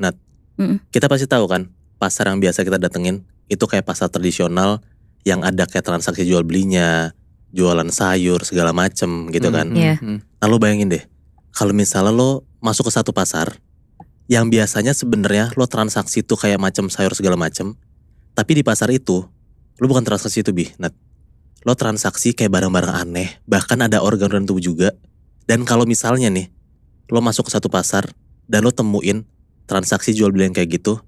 Nat, kita pasti tahu kan, pasar yang biasa kita datengin itu kayak pasar tradisional yang ada kayak transaksi jual belinya, jualan sayur segala macem gitu kan. Nah lo bayangin deh, kalau misalnya lo masuk ke satu pasar yang biasanya sebenarnya lo transaksi tuh kayak macam sayur segala macem, tapi di pasar itu lo bukan transaksi itu Nat. Lo transaksi kayak barang-barang aneh, bahkan ada organ tubuh juga. Dan kalau misalnya nih, lo masuk ke satu pasar dan lo temuin transaksi jual beli yang kayak gitu,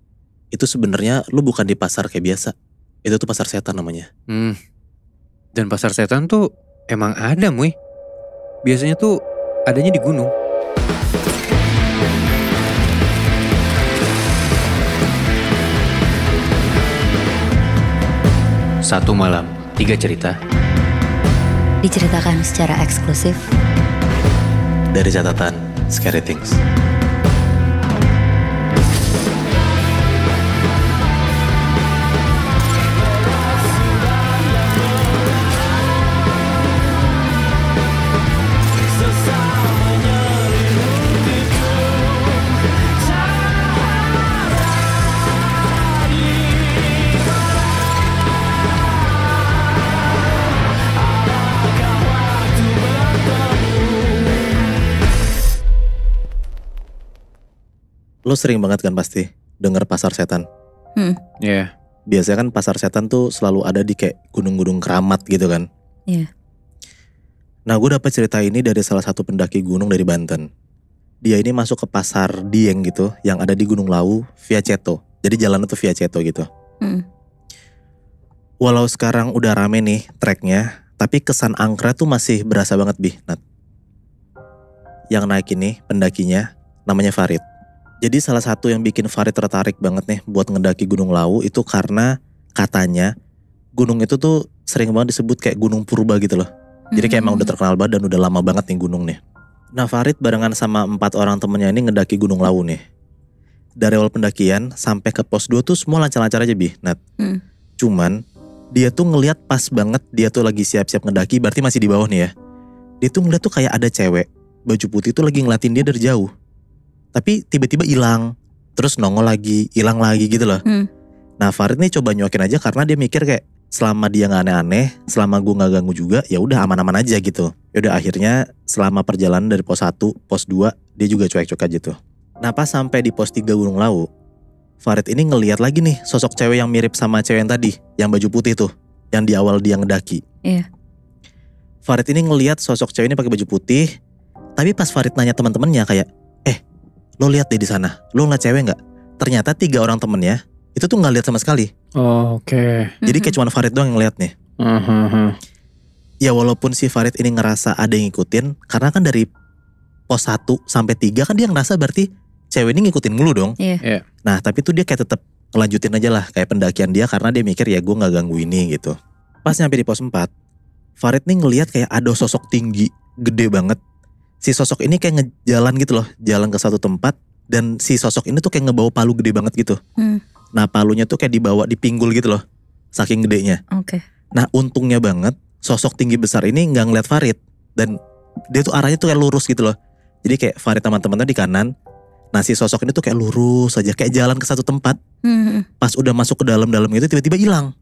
itu sebenarnya lo bukan di pasar kayak biasa. Itu tuh pasar setan namanya. Dan pasar setan tuh emang ada Muy. Biasanya tuh adanya di gunung. Satu malam, 3 cerita. Diceritakan secara eksklusif Dari catatan Scary Things. Lo sering banget kan pasti denger pasar setan. Iya. Biasanya kan pasar setan tuh selalu ada di kayak gunung-gunung keramat gitu kan. Iya. Nah gue dapet cerita ini dari salah satu pendaki gunung dari Banten. Dia ini masuk ke pasar Dieng gitu, yang ada di Gunung Lawu via Ceto. Jadi jalannya tuh via Ceto gitu. Walau sekarang udah rame nih treknya, tapi kesan angkra tuh masih berasa banget Nat. Yang naik ini pendakinya namanya Farid. Jadi salah satu yang bikin Farid tertarik banget nih buat ngedaki Gunung Lawu itu karena katanya gunung itu tuh sering banget disebut kayak gunung purba gitu loh. Jadi kayak emang udah terkenal banget dan udah lama banget nih gunung nih. Nah Farid barengan sama 4 orang temennya ini ngedaki Gunung Lawu nih. Dari awal pendakian sampai ke pos 2 tuh semua lancar-lancar aja Nat. Cuman dia tuh ngelihat pas banget dia tuh lagi siap-siap ngedaki, berarti masih di bawah nih ya. Dia tuh ngeliat tuh kayak ada cewek baju putih tuh lagi ngeliatin dia dari jauh. Tapi tiba-tiba hilang, terus nongol lagi, hilang lagi gitu loh. Nah Farid nih coba nyuakin aja karena dia mikir kayak selama dia nggak aneh-aneh, selama gue nggak ganggu juga, ya udah aman-aman aja gitu. Yaudah akhirnya selama perjalanan dari pos 1, pos 2 dia juga cuek-cuek aja tuh. Nah pas sampai di pos 3 Gunung Lawu, Farid ini ngelihat lagi nih sosok cewek yang mirip sama cewek yang tadi, yang baju putih tuh, yang di awal dia ngedaki. Iya. Farid ini ngelihat sosok cewek ini pakai baju putih, tapi pas Farid nanya teman-temannya kayak, lo lihat deh di sana, lo ngeliat cewek nggak? Ternyata 3 orang temennya itu tuh nggak lihat sama sekali. Oke. Jadi kayak cuma Farid doang yang ngeliat nih. Ya walaupun si Farid ini ngerasa ada yang ngikutin, karena kan dari pos 1 sampai 3 kan dia ngerasa berarti cewek ini ngikutin mulu dong. Iya. Nah tapi tuh dia kayak tetap ngelanjutin aja lah kayak pendakian dia karena dia mikir ya gue nggak ganggu ini gitu. Pas nyampe di pos 4, Farid nih ngelihat kayak ada sosok tinggi, gede banget. Si sosok ini kayak ngejalan gitu loh, jalan ke satu tempat dan si sosok ini tuh kayak ngebawa palu gede banget gitu. Nah palunya tuh kayak dibawa dipinggul gitu loh, saking gedenya. Oke. Nah untungnya banget sosok tinggi besar ini nggak ngeliat Farid dan dia tuh arahnya tuh kayak lurus gitu loh. Jadi kayak Farid teman-temannya di kanan, nah si sosok ini tuh kayak lurus aja kayak jalan ke satu tempat. Pas udah masuk ke dalam-dalam gitu tiba-tiba hilang.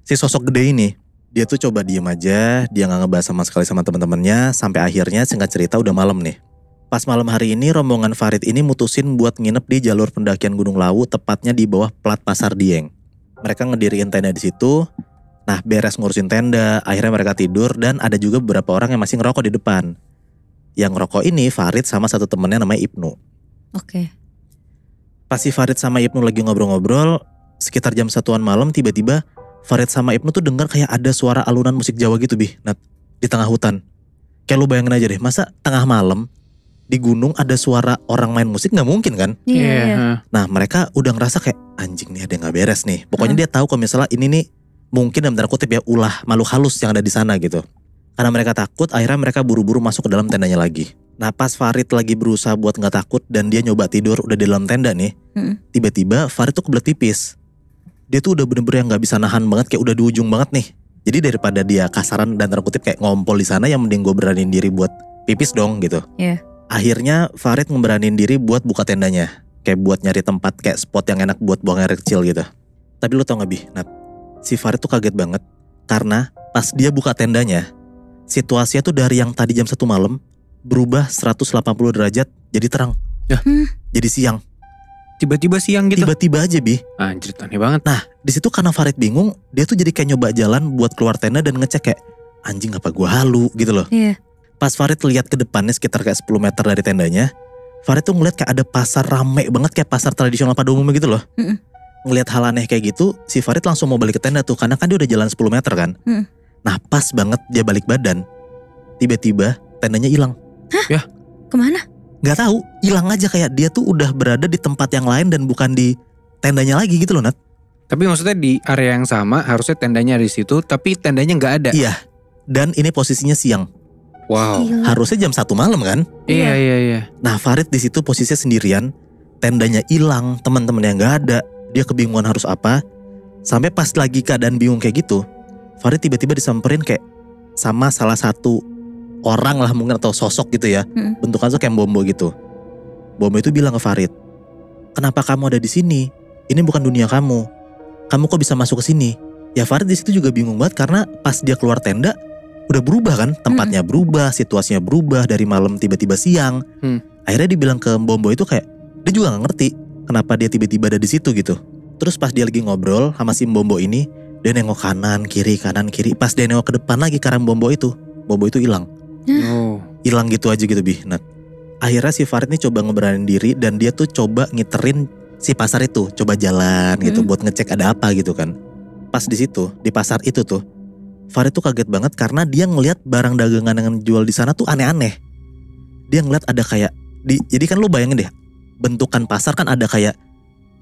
Si sosok gede ini. Dia tuh coba diem aja, dia gak ngebahas sama sekali sama teman-temannya, sampai akhirnya singkat cerita udah malam nih. Pas malam hari ini rombongan Farid ini mutusin buat nginep di jalur pendakian Gunung Lawu, tepatnya di bawah plat pasar Dieng. Mereka ngediriin tenda di situ, nah beres ngurusin tenda, akhirnya mereka tidur dan ada juga beberapa orang yang masih ngerokok di depan. Yang ngerokok ini Farid sama satu temennya namanya Ibnu. Oke. Pas si Farid sama Ibnu lagi ngobrol-ngobrol, sekitar jam 1-an malam tiba-tiba Farid sama Ibnu tuh dengar kayak ada suara alunan musik Jawa gitu Nat, di tengah hutan. Kayak lu bayangin aja deh, masa tengah malam di gunung ada suara orang main musik, nggak mungkin kan? Iya. Nah mereka udah ngerasa kayak anjing nih ada yang nggak beres nih. Pokoknya dia tahu kalau misalnya ini nih mungkin dalam tanda kutip ya ulah makhluk halus yang ada di sana gitu. Karena mereka takut, akhirnya mereka buru-buru masuk ke dalam tendanya lagi. Nah pas Farid lagi berusaha buat nggak takut dan dia nyoba tidur udah di dalam tenda nih, tiba-tiba Farid tuh kebelet pipis. Dia tuh udah bener-bener yang gak bisa nahan banget, kayak udah di ujung banget nih. Jadi daripada dia kasaran dan terkutip kayak ngompol di sana, yang mending gue beraniin diri buat pipis dong gitu. Iya. Akhirnya Farid ngeberanin diri buat buka tendanya. Kayak buat nyari tempat kayak spot yang enak buat buang air kecil gitu. Tapi lu tau gak Bi, Nat? Si Farid tuh kaget banget karena pas dia buka tendanya, situasinya tuh dari yang tadi jam 1 malam berubah 180 derajat jadi terang. Yah. Jadi siang. Tiba-tiba siang gitu. Tiba-tiba aja Bi. Anjir, aneh banget. Nah di situ karena Farid bingung, dia tuh jadi kayak nyoba jalan buat keluar tenda dan ngecek kayak anjing apa gua halu gitu loh. Iya. Pas Farid lihat ke depannya sekitar kayak 10 meter dari tendanya, Farid tuh ngeliat kayak ada pasar rame banget kayak pasar tradisional pada umumnya gitu loh. Ngeliat hal aneh kayak gitu, si Farid langsung mau balik ke tenda tuh karena kan dia udah jalan 10 meter kan. Nah pas banget dia balik badan, tiba-tiba tendanya hilang. Kemana? Gak tahu, hilang aja kayak dia tuh udah berada di tempat yang lain dan bukan di tendanya lagi gitu loh Nat. Tapi maksudnya di area yang sama harusnya tendanya di situ, tapi tendanya nggak ada. Iya, dan ini posisinya siang. Wow. Gila. Harusnya jam 1 malam kan. Iya. Nah Farid di situ posisinya sendirian, tendanya hilang, teman-temannya nggak ada, dia kebingungan harus apa. Sampai pas lagi keadaan bingung kayak gitu, Farid tiba-tiba disamperin kayak sama salah satu orang lah mungkin atau sosok gitu ya, bentukannya tuh kayak Bombo gitu. Bombo itu bilang ke Farid, kenapa kamu ada di sini? Ini bukan dunia kamu. Kamu kok bisa masuk ke sini? Ya Farid di situ juga bingung banget karena pas dia keluar tenda udah berubah kan, tempatnya berubah, situasinya berubah dari malam tiba-tiba siang. Akhirnya dibilang ke Bombo itu kayak dia juga nggak ngerti kenapa dia tiba-tiba ada di situ gitu. Terus pas dia lagi ngobrol sama si Bombo ini, dia nengok kanan kiri. Pas dia nengok ke depan lagi ke arah Bombo itu hilang. Oh. Hilang gitu aja gitu Bi. Nah, akhirnya si Farid nih coba ngeberanin diri dan dia tuh coba ngiterin si pasar itu, coba jalan gitu buat ngecek ada apa gitu kan. Pas di situ, di pasar itu tuh, Farid tuh kaget banget karena dia ngelihat barang dagangan yang jual di sana tuh aneh-aneh. Dia ngeliat ada kayak jadi kan lu bayangin deh, bentukan pasar kan ada kayak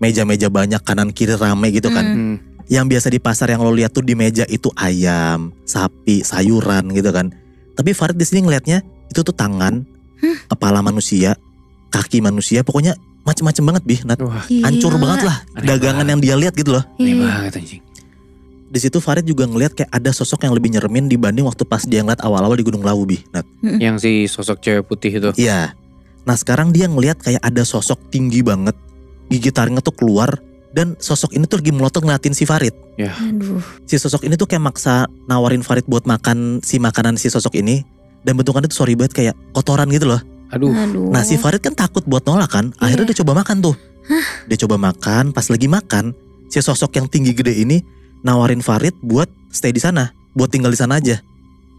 meja-meja banyak kanan kiri rame gitu kan. Yang biasa di pasar yang lo lihat tuh di meja itu ayam, sapi, sayuran gitu kan. Tapi Farid di sini ngelihatnya itu tuh tangan, kepala manusia, kaki manusia, pokoknya macem-macem banget Bi. Wah, Hancur Gila. banget lah Aneh dagangan banget. yang dia lihat gitu loh. aneh Iya. banget anjing. Di situ Farid juga ngelihat kayak ada sosok yang lebih nyeremin dibanding waktu pas dia ngeliat awal-awal di Gunung Lawu Bi. Yang si sosok cewek putih itu. Iya. Nah sekarang dia ngelihat kayak ada sosok tinggi banget, gigi taringnya tuh keluar, dan sosok ini tuh lagi melotot ngeliatin si Farid. Aduh. Si sosok ini tuh kayak maksa nawarin Farid buat makan si makanan si sosok ini, dan bentukannya tuh sorry banget kayak kotoran gitu loh. Aduh. Nah si Farid kan takut buat nolak kan, akhirnya dia coba makan tuh. Dia coba makan, pas lagi makan, si sosok yang tinggi gede ini nawarin Farid buat stay di sana, buat tinggal di sana aja.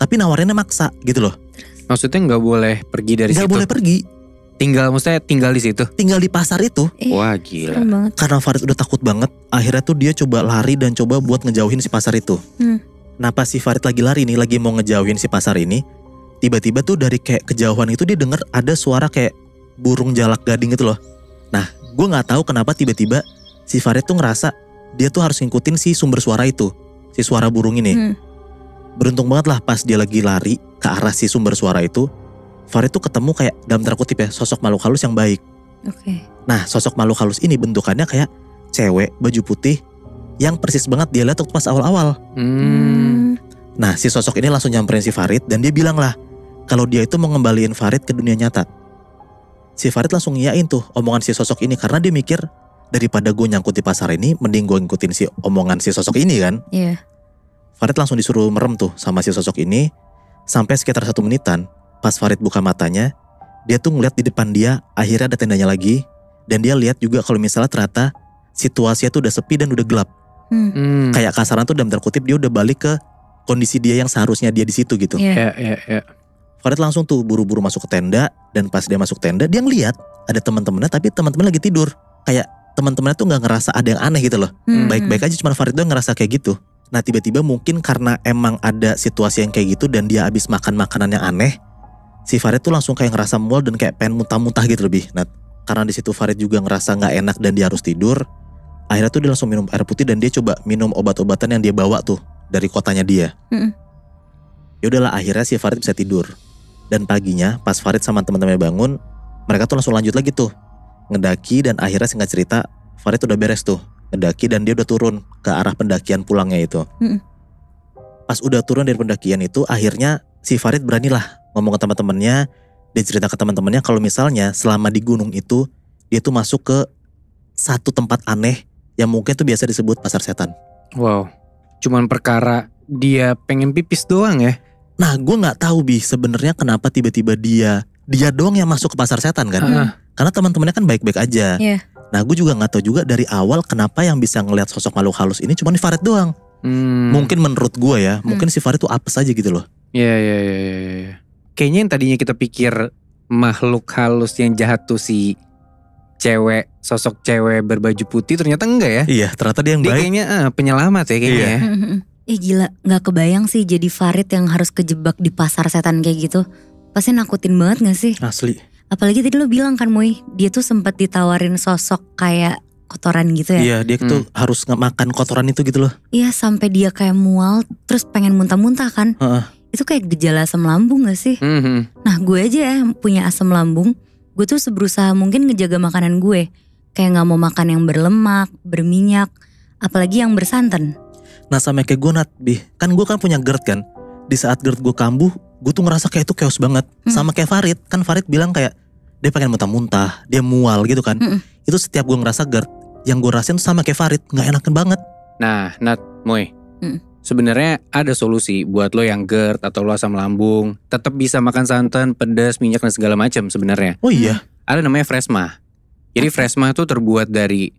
Tapi nawarinnya maksa gitu loh. Maksudnya nggak boleh pergi dari Gak situ. boleh pergi, Maksudnya tinggal di situ. tinggal di pasar itu. Wah gila. Serem banget. Karena Farid udah takut banget, akhirnya tuh dia coba lari dan coba buat ngejauhin si pasar itu. Nah pas si Farid lagi lari nih, lagi mau ngejauhin si pasar ini, tiba-tiba tuh dari kayak kejauhan itu dia denger ada suara kayak burung jalak gading gitu loh. Nah gue gak tahu kenapa tiba-tiba si Farid tuh ngerasa dia tuh harus ngikutin si sumber suara itu, si suara burung ini. Beruntung banget lah pas dia lagi lari ke arah si sumber suara itu, Farid tuh ketemu kayak dalam tanda kutip ya, sosok makhluk halus yang baik. Oke. Nah sosok makhluk halus ini bentukannya kayak cewek baju putih yang persis banget dia lihat waktu pas awal-awal. Nah si sosok ini langsung nyamperin si Farid dan dia bilang lah kalau dia itu mau ngembaliin Farid ke dunia nyata. Si Farid langsung ngiyain tuh omongan si sosok ini karena dia mikir daripada gue nyangkut di pasar ini mending gue ngikutin si omongan si sosok ini kan. Iya. Farid langsung disuruh merem tuh sama si sosok ini sampai sekitar 1 menitan. Pas Farid buka matanya, dia tuh ngeliat di depan dia akhirnya ada tendanya lagi. Dan dia lihat juga kalau misalnya ternyata situasinya tuh udah sepi dan udah gelap. Kayak kasaran tuh dalam tanda kutip dia udah balik ke kondisi dia yang seharusnya dia di situ gitu. Iya. Ya. Farid langsung tuh buru-buru masuk ke tenda. Dan pas dia masuk tenda dia ngeliat ada teman-temannya tapi teman-temannya lagi tidur. Kayak teman-temannya tuh gak ngerasa ada yang aneh gitu loh. Baik-baik aja cuma Farid doang ngerasa kayak gitu. Nah tiba-tiba mungkin karena emang ada situasi yang kayak gitu dan dia habis makan makanan yang aneh, si Farid tuh langsung kayak ngerasa mual dan kayak pengen muntah-muntah gitu lebih. Nah, karena di situ Farid juga ngerasa nggak enak dan dia harus tidur. Akhirnya tuh dia langsung minum air putih dan dia coba minum obat-obatan yang dia bawa tuh dari kotanya dia. Ya udahlah akhirnya si Farid bisa tidur. Dan paginya pas Farid sama teman-temannya bangun, mereka tuh langsung lanjut lagi tuh ngedaki dan akhirnya singkat cerita Farid udah beres tuh ngedaki dan dia udah turun ke arah pendakian pulangnya itu. Pas udah turun dari pendakian itu akhirnya si Farid beranilah ngomong ke teman-temannya, dia cerita ke teman-temannya kalau misalnya selama di gunung itu dia tuh masuk ke satu tempat aneh yang mungkin tuh biasa disebut pasar setan. Wow. Cuman perkara dia pengen pipis doang ya. Nah, gue nggak tahu Bi sebenarnya kenapa tiba-tiba dia doang yang masuk ke pasar setan kan? Karena teman-temannya kan baik-baik aja. Iya. Nah, gue juga nggak tahu juga dari awal kenapa yang bisa ngelihat sosok makhluk halus ini cuma Farid doang. Mungkin menurut gue ya, mungkin si Farid tuh apes aja gitu loh. Iya. Kayaknya yang tadinya kita pikir makhluk halus yang jahat tuh si cewek, sosok cewek berbaju putih, ternyata enggak ya. Iya, ternyata dia yang Dia baik. kayaknya penyelamat ya kayaknya ya. Gila, gak kebayang sih jadi Farid yang harus kejebak di pasar setan kayak gitu. Pasti nakutin banget gak sih? Asli. Apalagi tadi lo bilang kan Moy, dia tuh sempat ditawarin sosok kayak kotoran gitu ya. Iya, dia tuh harus makan kotoran itu gitu loh. Iya, sampai dia kayak mual terus pengen muntah-muntah kan. Itu kayak gejala asam lambung gak sih? Nah, gue aja ya punya asam lambung. Gue tuh berusaha mungkin ngejaga makanan gue. Kayak gak mau makan yang berlemak, berminyak, apalagi yang bersantan. Nah, sama kayak gue Nat, Bi. Kan gue kan punya GERD kan. Di saat GERD gue kambuh, gue tuh ngerasa kayak itu chaos banget. Sama kayak Farid. Kan Farid bilang kayak dia pengen muntah-muntah, dia mual gitu kan. Itu setiap gue ngerasa GERD, yang gue rasain tuh sama kayak Farid, gak enakan banget. Nah, Nat, Moy. Sebenarnya ada solusi buat lo yang GERD atau lo asam lambung. Tetap bisa makan santan, pedas, minyak dan segala macam sebenarnya. Oh iya? Ada namanya Fresma. Jadi Fresma tuh terbuat dari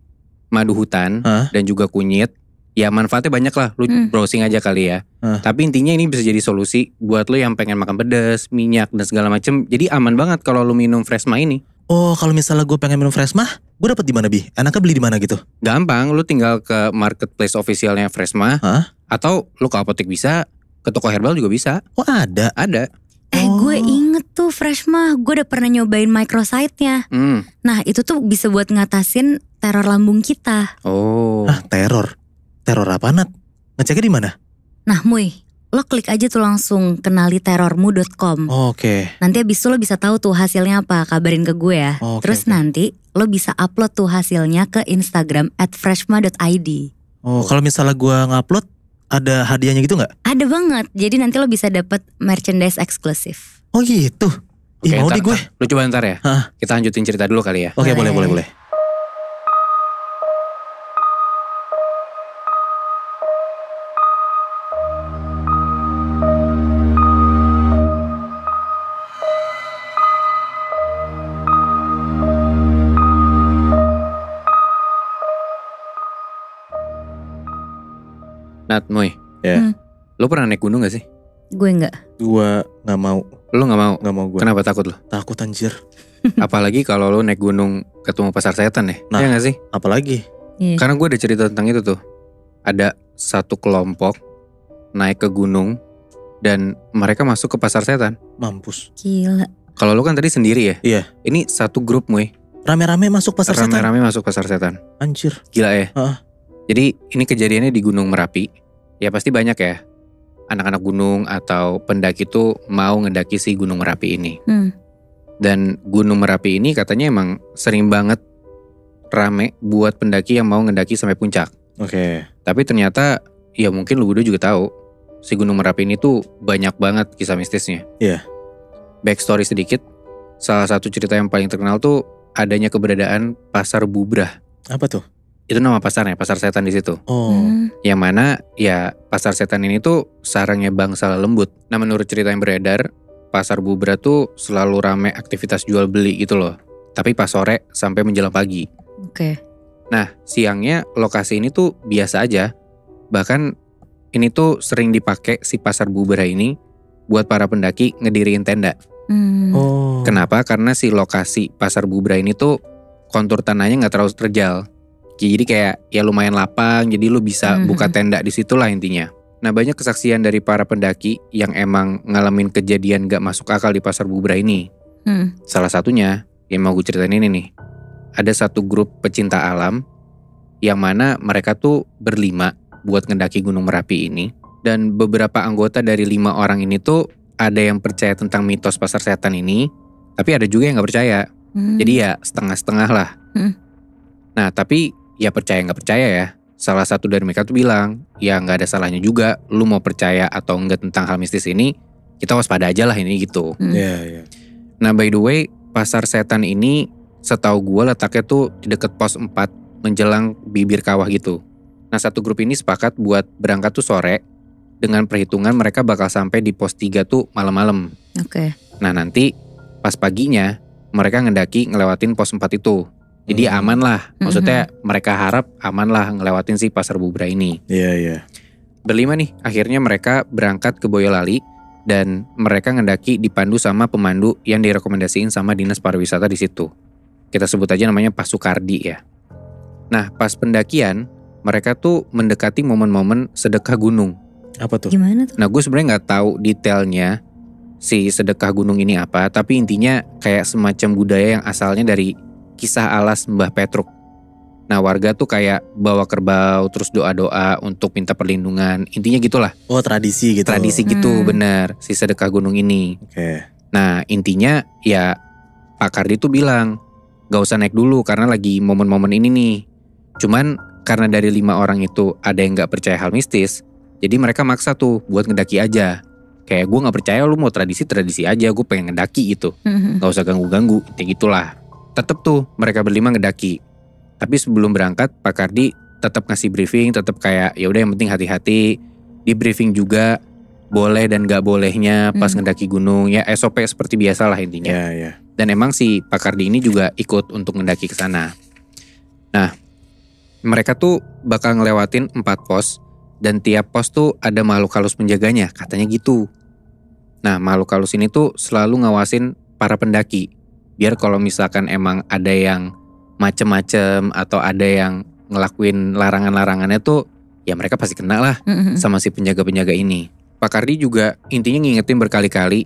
madu hutan dan juga kunyit. Ya manfaatnya banyak lah, lu browsing aja kali ya. Tapi intinya ini bisa jadi solusi buat lo yang pengen makan pedas, minyak dan segala macam. Jadi aman banget kalau lo minum Fresma ini. Oh, kalau misalnya gue pengen minum Fresma, gue dapet di mana Bi? Enaknya beli di mana gitu? Gampang, lu tinggal ke marketplace officialnya Fresma. Atau lu ke apotek bisa, ke toko herbal juga bisa. Oh ada? Ada. Gue inget tuh Freshma, gue udah pernah nyobain microsite-nya. Nah itu tuh bisa buat ngatasin teror lambung kita. Oh. Teror? Teror apa Nat? Ngeceknya di mana? Nah Muy, lo klik aja tuh langsung kenaliterormu.com. Oke. Nanti abis itu lo bisa tahu tuh hasilnya apa, kabarin ke gue ya. Terus nanti lo bisa upload tuh hasilnya ke Instagram @freshma.id. Oh, kalau misalnya gue ngupload, ada hadiahnya gitu nggak? Ada banget, jadi nanti lo bisa dapet merchandise eksklusif. Oh gitu? Ih, mau deh gue. Lu coba ntar ya. Kita lanjutin cerita dulu kali ya. Oke, boleh. Nat, Moy. Ya. Lo pernah naik gunung gak sih? Gue enggak. Gue gak mau. Lo gak mau? Gak mau gue. Kenapa takut lo? Takut anjir. Apalagi kalau lo naik gunung ketemu pasar setan ya. Nah, iya gak sih? Apalagi? Karena gue ada cerita tentang itu tuh. Ada satu kelompok naik ke gunung dan mereka masuk ke pasar setan. Mampus. Gila. Kalau lo kan tadi sendiri ya? Iya. Ini satu grup, Moy. Rame-rame masuk pasar setan? Rame-rame masuk pasar setan. Anjir. Gila ya? Jadi ini kejadiannya di Gunung Merapi. Ya pasti banyak ya anak-anak gunung atau pendaki tuh mau ngedaki si Gunung Merapi ini. Dan Gunung Merapi ini katanya emang sering banget rame buat pendaki yang mau ngedaki sampai puncak. Oke. Tapi ternyata ya mungkin lu berdua juga tahu si Gunung Merapi ini tuh banyak banget kisah mistisnya. Iya. Backstory sedikit. Salah satu cerita yang paling terkenal tuh adanya keberadaan Pasar Bubrah. Apa tuh? Itu nama pasarnya, pasar setan di situ. Yang mana ya pasar setan ini tuh sarangnya bangsa lembut. Nah menurut cerita yang beredar, Pasar Bubrah tuh selalu rame aktivitas jual beli gitu loh. Tapi pas sore sampai menjelang pagi. Oke. Nah siangnya lokasi ini tuh biasa aja. Bahkan ini tuh sering dipakai si Pasar Bubrah ini buat para pendaki ngediriin tenda. Kenapa? Karena si lokasi Pasar Bubrah ini tuh kontur tanahnya gak terlalu terjal. Jadi kayak ya lumayan lapang, jadi lu bisa buka tenda di situ lah intinya. Nah banyak kesaksian dari para pendaki yang emang ngalamin kejadian gak masuk akal di Pasar Bubrah ini. Salah satunya yang mau gue ceritain ini nih. Ada satu grup pecinta alam yang mana mereka tuh berlima buat ngedaki Gunung Merapi ini. Dan beberapa anggota dari 5 orang ini tuh ada yang percaya tentang mitos pasar setan ini, tapi ada juga yang gak percaya. Jadi ya setengah-setengah lah. Nah tapi ya percaya gak percaya ya. Salah satu dari mereka tuh bilang, ya gak ada salahnya juga lu mau percaya atau enggak tentang hal mistis ini, kita waspada aja lah ini gitu. Iya. Nah by the way, pasar setan ini setahu gue letaknya tuh di deket pos 4 menjelang bibir kawah gitu. Nah satu grup ini sepakat buat berangkat tuh sore dengan perhitungan mereka bakal sampai di pos 3 tuh malam-malam. Oke. Nah nanti pas paginya mereka ngelewatin pos 4 itu. Jadi aman lah, maksudnya mereka harap aman lah ngelewatin si Pasar Bubra ini. Iya. Berlima nih, akhirnya mereka berangkat ke Boyolali dan mereka ngedaki dipandu sama pemandu yang direkomendasiin sama Dinas Pariwisata di situ. Kita sebut aja namanya Pak Sukardi ya. Nah pas pendakian, mereka tuh mendekati momen-momen sedekah gunung. Apa tuh? Gimana tuh? Nah gue sebenarnya nggak tahu detailnya si sedekah gunung ini apa, tapi intinya kayak semacam budaya yang asalnya dari kisah alas Mbah Petruk. Nah warga tuh kayak bawa kerbau terus doa-doa untuk minta perlindungan. Intinya gitulah. Oh tradisi gitu. Tradisi gitu bener si sedekah gunung ini. Oke. Nah intinya ya Pak Kardi tuh bilang gak usah naik dulu karena lagi momen-momen ini nih. Cuman karena dari 5 orang itu ada yang gak percaya hal mistis, jadi mereka maksa tuh buat ngedaki aja. Kayak gue gak percaya lu mau tradisi aja, gue pengen ngedaki gitu. Gak usah ganggu-ganggu, kayak gitulah. Tetep tuh mereka berlima ngedaki. Tapi sebelum berangkat Pak Kardi tetap ngasih briefing, tetap kayak ya udah yang penting hati-hati. Di briefing juga boleh dan gak bolehnya pas ngedaki gunung. Ya SOP seperti biasa lah intinya. Iya. Dan emang si Pak Kardi ini juga ikut untuk ngedaki ke sana. Nah, mereka tuh bakal ngelewatin 4 pos dan tiap pos tuh ada makhluk halus penjaganya, katanya gitu. Nah, makhluk halus ini tuh selalu ngawasin para pendaki. Biar kalau misalkan emang ada yang macem-macem atau ada yang ngelakuin larangan-larangannya tuh ya mereka pasti kena lah sama si penjaga-penjaga ini. Pak Kardi juga intinya ngingetin berkali-kali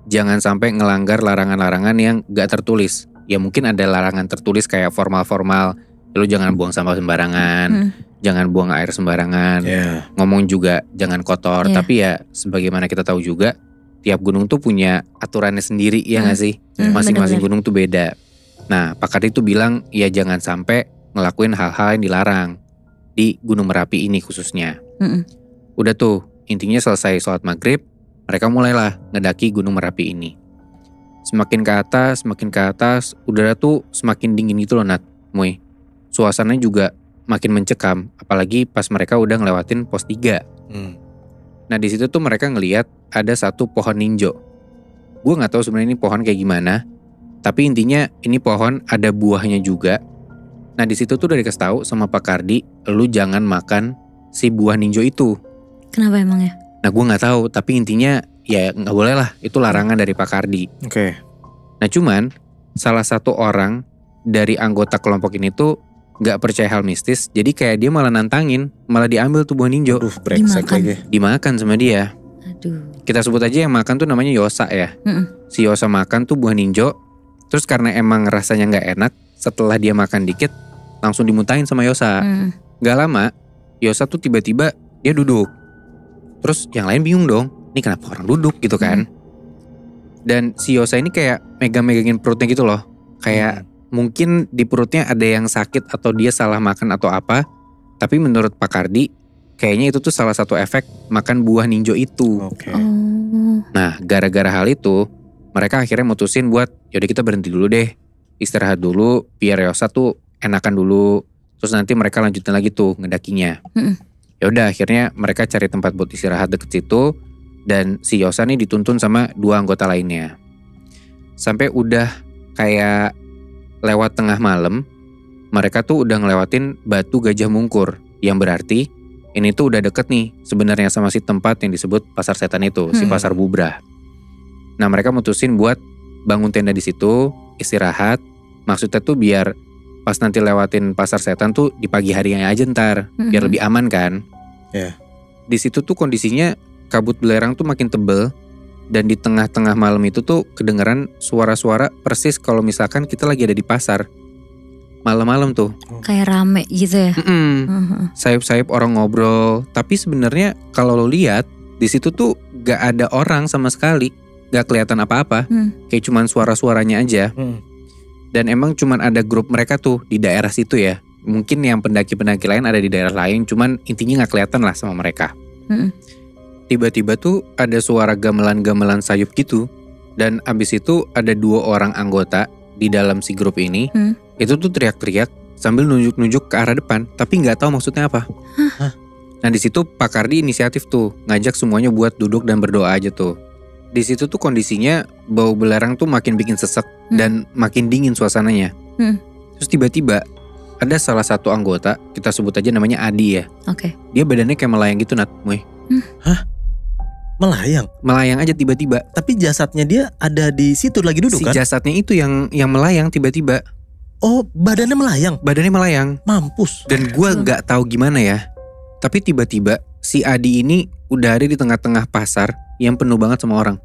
jangan sampai ngelanggar larangan-larangan yang gak tertulis. Ya mungkin ada larangan tertulis kayak formal-formal. Lu jangan buang sampah sembarangan, jangan buang air sembarangan, ngomong juga jangan kotor. Tapi ya sebagaimana kita tahu juga tiap gunung tuh punya aturannya sendiri ya gak sih? Masing-masing gunung tuh beda. Nah Pak Kardi tuh bilang ya jangan sampai ngelakuin hal-hal yang dilarang di Gunung Merapi ini khususnya. Udah tuh intinya selesai sholat maghrib, mereka mulailah ngedaki Gunung Merapi ini. Semakin ke atas, udara tuh semakin dingin gitu loh Nat, Muy. Suasananya juga makin mencekam, apalagi pas mereka udah ngelewatin pos 3. Nah di situ tuh mereka ngelihat ada satu pohon ninjo. Gue nggak tahu sebenarnya ini pohon kayak gimana, tapi intinya ini pohon ada buahnya juga. Nah di situ tuh udah dikasih tahu sama Pak Kardi, lu jangan makan si buah ninjo itu. Kenapa emangnya? Nah gue nggak tahu, tapi intinya ya nggak boleh lah, itu larangan dari Pak Kardi. Oke. Nah cuman salah satu orang dari anggota kelompok ini tuh nggak percaya hal mistis, jadi kayak dia malah nantangin, malah diambil tuh buah ninjo. Aduh, brengsek lagi. Dimakan sama dia. Aduh. Kita sebut aja yang makan tuh namanya Yosa ya. Si Yosa makan tuh buah ninjo, terus karena emang rasanya nggak enak, setelah dia makan dikit, langsung dimuntahin sama Yosa. Gak lama, Yosa tuh tiba-tiba dia duduk. Terus yang lain bingung dong, ini kenapa orang duduk gitu kan? Dan si Yosa ini kayak megang-megangin perutnya gitu loh, kayak mungkin di perutnya ada yang sakit atau dia salah makan atau apa. Tapi menurut Pak Kardi, kayaknya itu tuh salah satu efek makan buah ninjo itu. Nah gara-gara hal itu, mereka akhirnya mutusin buat yaudah kita berhenti dulu deh, istirahat dulu biar Yosa tuh enakan dulu. Terus nanti mereka lanjutin lagi tuh ngedakinya. Yaudah akhirnya mereka cari tempat buat istirahat deket situ. Dan si Yosa nih dituntun sama 2 anggota lainnya. Sampai udah kayak lewat tengah malam, mereka tuh udah ngelewatin Batu Gajah Mungkur, yang berarti ini tuh udah deket nih sebenarnya sama si tempat yang disebut Pasar Setan itu, si Pasar Bubra. Nah mereka mutusin buat bangun tenda di situ, istirahat. Maksudnya tuh biar pas nanti lewatin Pasar Setan tuh di pagi harinya aja ntar, biar lebih aman kan. Di situ tuh kondisinya kabut belerang tuh makin tebel. Dan di tengah-tengah malam itu tuh kedengeran suara-suara persis kalau misalkan kita lagi ada di pasar. Malam-malam tuh. Kayak rame gitu ya? Sayup-sayup orang ngobrol. Tapi sebenarnya kalau lo lihat di situ tuh gak ada orang sama sekali. Gak kelihatan apa-apa. Kayak cuman suara-suaranya aja. Dan emang cuman ada grup mereka tuh di daerah situ ya. Mungkin yang pendaki-pendaki lain ada di daerah lain. Cuman intinya gak kelihatan lah sama mereka. Tiba-tiba tuh ada suara gamelan-gamelan sayup gitu. Dan abis itu ada 2 orang anggota di dalam si grup ini itu tuh teriak-teriak sambil nunjuk-nunjuk ke arah depan, tapi nggak tahu maksudnya apa. Nah di situ Pak Kardi inisiatif tuh ngajak semuanya buat duduk dan berdoa aja tuh. Di situ tuh kondisinya bau belerang tuh makin bikin sesek dan makin dingin suasananya. Terus tiba-tiba ada salah satu anggota, kita sebut aja namanya Adi ya. Oke. Dia badannya kayak melayang gitu Nat, Muy. Hah? Melayang? Melayang aja tiba-tiba. Tapi jasadnya dia ada di situ lagi duduk kan? Si jasadnya itu yang melayang tiba-tiba. Oh, badannya melayang? Badannya melayang. Mampus. Dan gua gak tahu gimana ya. Tapi tiba-tiba si Adi ini udah ada di tengah-tengah pasar yang penuh banget sama orang.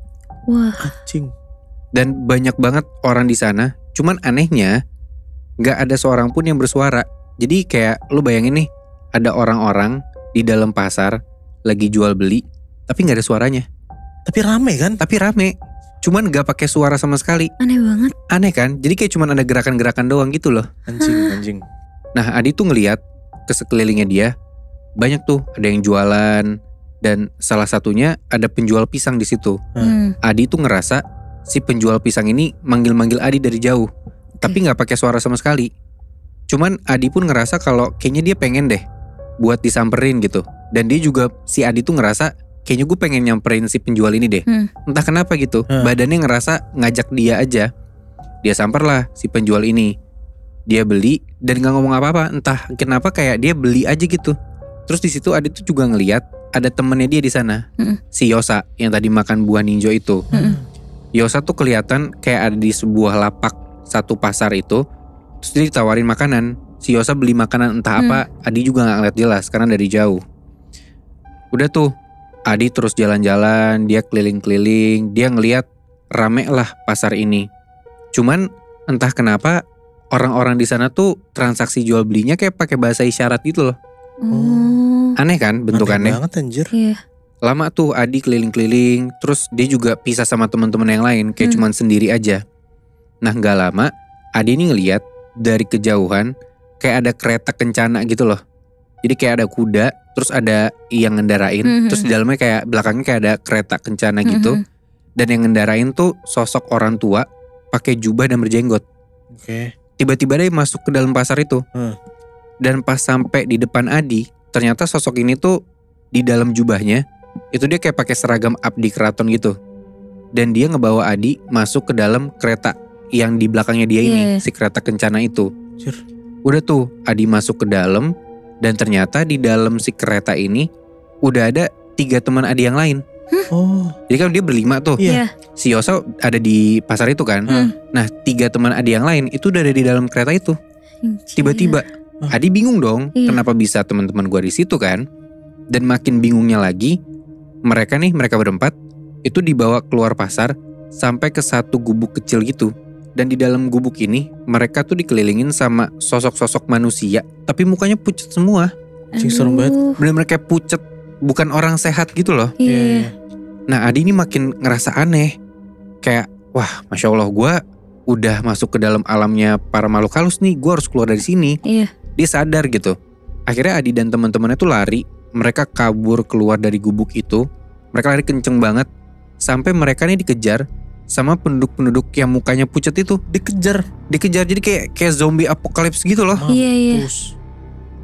Wah. Anjing. Dan banyak banget orang di sana. Cuman anehnya gak ada seorang pun yang bersuara. Jadi kayak lu bayangin nih, ada orang-orang di dalam pasar lagi jual beli, tapi gak ada suaranya. Tapi rame kan? Tapi rame. Cuman gak pakai suara sama sekali. Aneh banget. Aneh kan? Jadi kayak cuman ada gerakan-gerakan doang gitu loh. Anjing. Nah Adi tuh ngeliat ke sekelilingnya dia, banyak tuh ada yang jualan, dan salah satunya ada penjual pisang di situ. Adi tuh ngerasa si penjual pisang ini manggil-manggil Adi dari jauh, tapi nggak pakai suara sama sekali. Cuman Adi pun ngerasa kalau kayaknya dia pengen deh buat disamperin gitu. Dan dia juga, si Adi tuh ngerasa kayaknya gue pengen nyamperin si penjual ini deh. Entah kenapa gitu, badannya ngerasa ngajak dia aja. Dia samperlah si penjual ini. Dia beli dan gak ngomong apa-apa. Entah kenapa kayak dia beli aja gitu. Terus di situ Adi tuh juga ngeliat ada temennya dia di sana, si Yosa yang tadi makan buah ninjo itu. Yosa tuh kelihatan kayak ada di sebuah lapak satu pasar itu. Terus dia ditawarin makanan. Si Yosa beli makanan entah apa, Adi juga gak ngeliat jelas karena dari jauh. Udah tuh Adi terus jalan-jalan, dia keliling-keliling, dia ngeliat rame lah pasar ini. Cuman entah kenapa orang-orang di sana tuh transaksi jual belinya kayak pakai bahasa isyarat gitu loh. Aneh kan bentukannya? Aneh banget anjir. Iya. Lama tuh Adi keliling-keliling, terus dia juga pisah sama teman-teman yang lain, kayak cuman sendiri aja. Nah gak lama Adi ini ngeliat dari kejauhan kayak ada kereta kencana gitu loh. Jadi kayak ada kuda, terus ada yang ngendarain, terus di dalamnya kayak belakangnya kayak ada kereta kencana gitu. Dan yang ngendarain tuh sosok orang tua pakai jubah dan berjenggot. Oke. Tiba-tiba dia masuk ke dalam pasar itu. Dan pas sampai di depan Adi, ternyata sosok ini tuh di dalam jubahnya itu dia kayak pakai seragam abdi keraton gitu. Dan dia ngebawa Adi masuk ke dalam kereta yang di belakangnya dia ini, si kereta kencana itu. Udah tuh Adi masuk ke dalam, dan ternyata di dalam si kereta ini udah ada 3 teman Adi yang lain. Jadi kan dia berlima tuh. Si Yosa ada di pasar itu kan. Nah 3 teman Adi yang lain itu udah ada di dalam kereta itu. Tiba-tiba Adi bingung dong, kenapa bisa teman-teman gue di situ kan? Dan makin bingungnya lagi, mereka berempat itu dibawa keluar pasar sampai ke satu gubuk kecil gitu. Dan di dalam gubuk ini mereka tuh dikelilingin sama sosok-sosok manusia, tapi mukanya pucet semua. Serem banget. Bener-bener kayak pucet, bukan orang sehat gitu loh. Nah Adi ini makin ngerasa aneh, kayak wah Masya Allah, gue udah masuk ke dalam alamnya para makhluk halus nih, gue harus keluar dari sini. Dia sadar gitu. Akhirnya Adi dan teman-temannya tuh lari. Mereka kabur keluar dari gubuk itu. Mereka lari kenceng banget sampai mereka nih dikejar sama penduduk-penduduk yang mukanya pucat itu. Dikejar jadi kayak zombie apokalips gitu loh.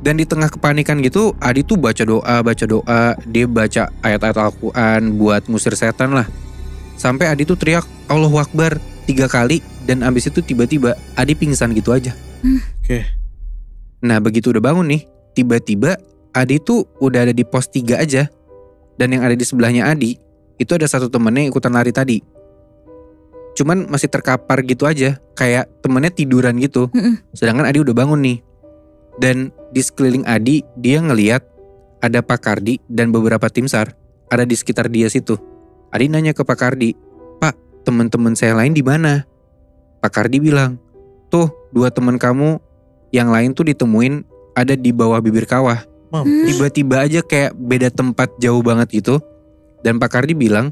Dan di tengah kepanikan gitu, Adi tuh baca doa. Dia baca ayat-ayat Al-Quran buat ngusir setan lah. Sampai Adi tuh teriak Allahu Akbar 3 kali. Dan abis itu tiba-tiba Adi pingsan gitu aja. Nah begitu udah bangun nih, tiba-tiba Adi tuh udah ada di pos 3 aja. Dan yang ada di sebelahnya Adi itu ada satu temennya yang ikutan lari tadi. Cuman masih terkapar gitu aja, kayak temennya tiduran gitu. Sedangkan Adi udah bangun nih. Dan di sekeliling Adi dia ngeliat ada Pak Kardi dan beberapa tim SAR ada di sekitar dia situ. Adi nanya ke Pak Kardi, "Pak, teman-teman saya lain di mana?" Pak Kardi bilang, "Tuh 2 teman kamu yang lain tuh ditemuin ada di bawah bibir kawah." Tiba-tiba aja kayak beda tempat jauh banget gitu. Dan Pak Kardi bilang,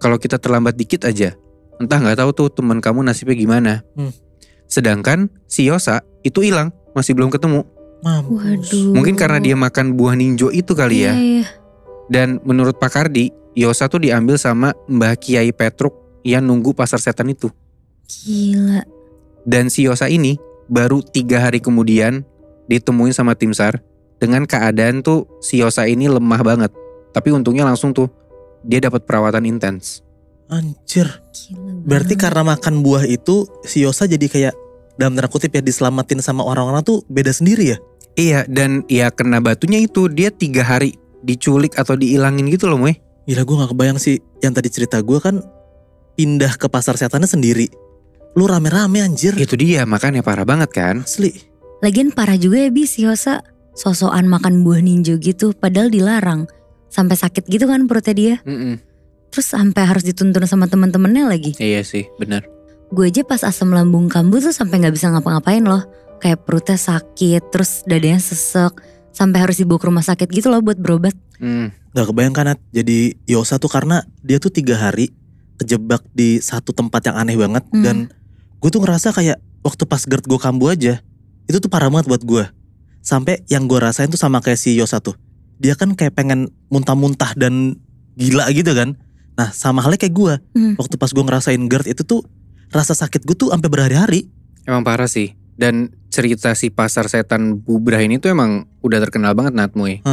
"Kalau kita terlambat dikit aja, entah gak tahu tuh teman kamu nasibnya gimana." Sedangkan si Yosa itu hilang, masih belum ketemu. Waduh. Mungkin karena dia makan buah ninjo itu kali ya. Dan menurut Pak Kardi, Yosa tuh diambil sama Mbah Kiai Petruk yang nunggu pasar setan itu. Gila. Dan si Yosa ini baru 3 hari kemudian ditemuin sama tim SAR dengan keadaan tuh si Yosa ini lemah banget. Tapi untungnya langsung tuh dia dapat perawatan intens. Anjir. Berarti karena makan buah itu si Yosa jadi kayak dalam tanda kutip ya diselamatin sama orang-orang tuh beda sendiri ya? Iya, dan ya kena batunya itu dia 3 hari diculik atau diilangin gitu loh, Moy. Gila, gue gak kebayang sih. Yang tadi cerita gue kan pindah ke pasar setannya sendiri. Lu rame-rame anjir. Itu dia, makanya parah banget kan. Asli. Lagian parah juga ya si Yosa. Sosokan makan buah ninja gitu padahal dilarang. Sampai sakit gitu kan perutnya dia. Terus sampai harus dituntun sama teman-temannya lagi. Iya sih, benar. Gue aja pas asam lambung kambuh tuh sampai gak bisa ngapa-ngapain loh. Kayak perutnya sakit, terus dadanya sesek. Sampai harus dibawa ke rumah sakit gitu loh buat berobat. Gak kebayang kan Nat. Jadi Yosa tuh karena dia tuh 3 hari kejebak di satu tempat yang aneh banget. Dan gue tuh ngerasa kayak waktu pas GERD gue kambuh aja, itu tuh parah banget buat gue. Sampai yang gue rasain tuh sama kayak si Yosa tuh. Dia kan kayak pengen muntah-muntah dan gila gitu kan. Nah sama halnya kayak gue. Waktu pas gue ngerasain GERD itu tuh rasa sakit gue tuh sampai berhari-hari. Emang parah sih. Dan cerita si pasar setan Bubrah ini tuh emang udah terkenal banget Natmoy.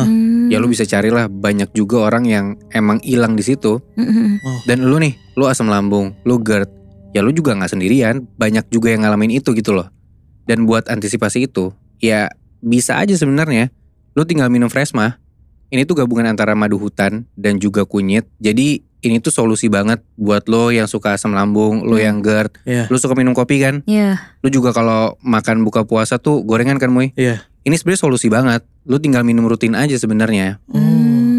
Ya lu bisa carilah, banyak juga orang yang emang hilang di situ. Dan lu nih, lu asam lambung, lu GERD, ya lu juga gak sendirian. Banyak juga yang ngalamin itu gitu loh. Dan buat antisipasi itu, ya bisa aja sebenarnya lu tinggal minum Fresma. Ini tuh gabungan antara madu hutan dan juga kunyit. Jadi ini tuh solusi banget buat lo yang suka asam lambung, lo yang GERD. Lo suka minum kopi kan? Lo juga kalau makan buka puasa tuh gorengan kan, Moy? Ini sebenarnya solusi banget. Lo tinggal minum rutin aja sebenarnya.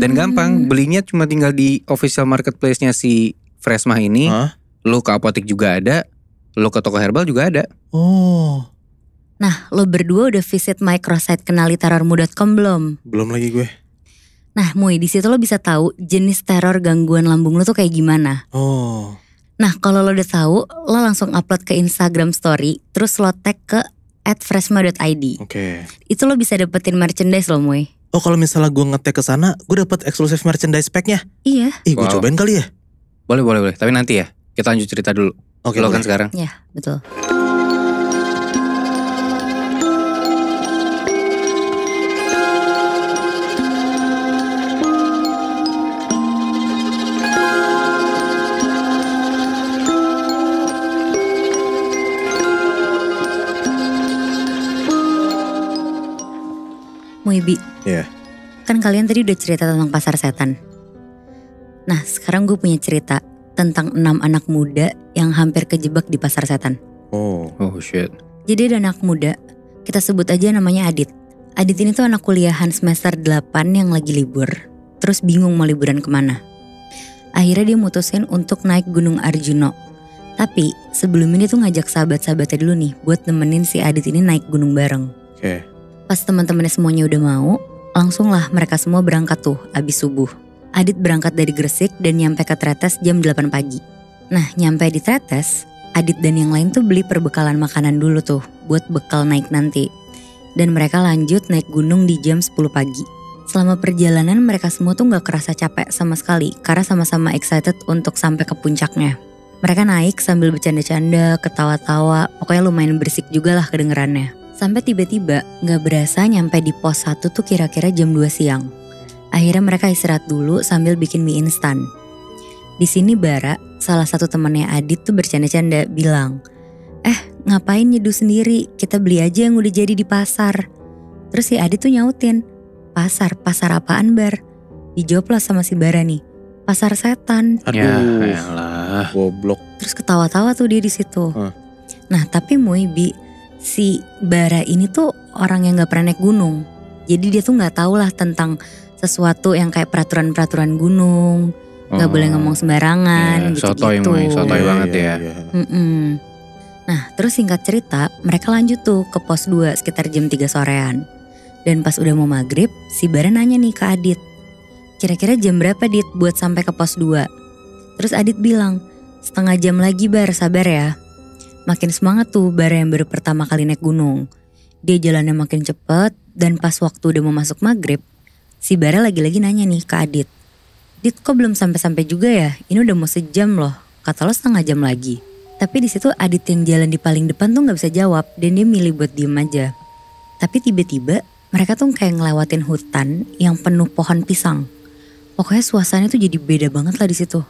Dan gampang, belinya cuma tinggal di official marketplace-nya si Fresma ini. Lo ke apotek juga ada, lo ke toko herbal juga ada. Nah, lo berdua udah visit microsite kenaliterormu.com belum? Belum lagi gue. Nah, Moy, di situ lo bisa tahu jenis teror gangguan lambung lo tuh kayak gimana. Nah, kalau lo udah tahu, lo langsung upload ke Instagram story, terus lo tag ke @fresma.id. Itu lo bisa dapetin merchandise lo, Moy. Oh, kalau misalnya gue nge-tag ke sana, gue dapet eksklusif merchandise pack-nya. Iya. Gue cobain kali ya. Boleh. Tapi nanti ya, kita lanjut cerita dulu. Lo kan sekarang. Ya, betul. Moibi, kan kalian tadi udah cerita tentang pasar setan. Nah sekarang gue punya cerita tentang 6 anak muda yang hampir kejebak di pasar setan. Oh shit. Jadi ada anak muda, kita sebut aja namanya Adit. Adit ini tuh anak kuliahan semester 8 yang lagi libur. Terus bingung mau liburan kemana. Akhirnya dia mutusin untuk naik Gunung Arjuno. Tapi sebelum ini tuh ngajak sahabat-sahabatnya dulu nih buat nemenin si Adit ini naik gunung bareng. Pas teman-temannya semuanya udah mau, langsung lah mereka semua berangkat tuh abis subuh. Adit berangkat dari Gresik dan nyampe ke Tretes jam 8 pagi. Nah nyampe di Tretes, Adit dan yang lain tuh beli perbekalan makanan dulu tuh buat bekal naik nanti. Dan mereka lanjut naik gunung di jam 10 pagi. Selama perjalanan mereka semua tuh gak kerasa capek sama sekali karena sama-sama excited untuk sampai ke puncaknya. Mereka naik sambil bercanda-canda, ketawa-tawa, pokoknya lumayan berisik juga lah kedengerannya. Sampai tiba-tiba gak berasa nyampe di pos 1 tuh kira-kira jam 2 siang. Akhirnya mereka istirahat dulu sambil bikin mie instan. Di sini Bara, salah satu temannya Adit tuh bercanda-canda bilang, ngapain nyeduh sendiri, kita beli aja yang udah jadi di pasar. Terus si Adit tuh nyautin, pasar apaan Bar? Dijawab lah sama si Bara nih, pasar setan. Aduh, yalah, goblok. Terus ketawa-tawa tuh dia di situ. Nah tapi Moibi, si Bara ini tuh orang yang gak pernah naik gunung. Jadi dia tuh gak tahu lah tentang sesuatu yang kayak peraturan-peraturan gunung. Gak boleh ngomong sembarangan gitu-gitu. Sotoy banget ya. Nah terus singkat cerita, mereka lanjut tuh ke pos 2 sekitar jam 3 sorean. Dan pas udah mau maghrib, si Bara nanya nih ke Adit, kira-kira jam berapa Dit buat sampai ke pos 2? Terus Adit bilang, setengah jam lagi Bar, sabar ya. Makin semangat tuh Bara yang baru pertama kali naik gunung. Dia jalannya makin cepet dan pas waktu udah mau masuk maghrib, si Bara lagi-lagi nanya nih ke Adit. Dit kok belum sampai-sampai juga ya? Ini udah mau sejam loh, kata lo setengah jam lagi. Tapi di situ Adit yang jalan di paling depan tuh gak bisa jawab dan dia milih buat diem aja. Tapi tiba-tiba mereka tuh kayak ngelewatin hutan yang penuh pohon pisang. Pokoknya suasananya tuh jadi beda banget lah di situ.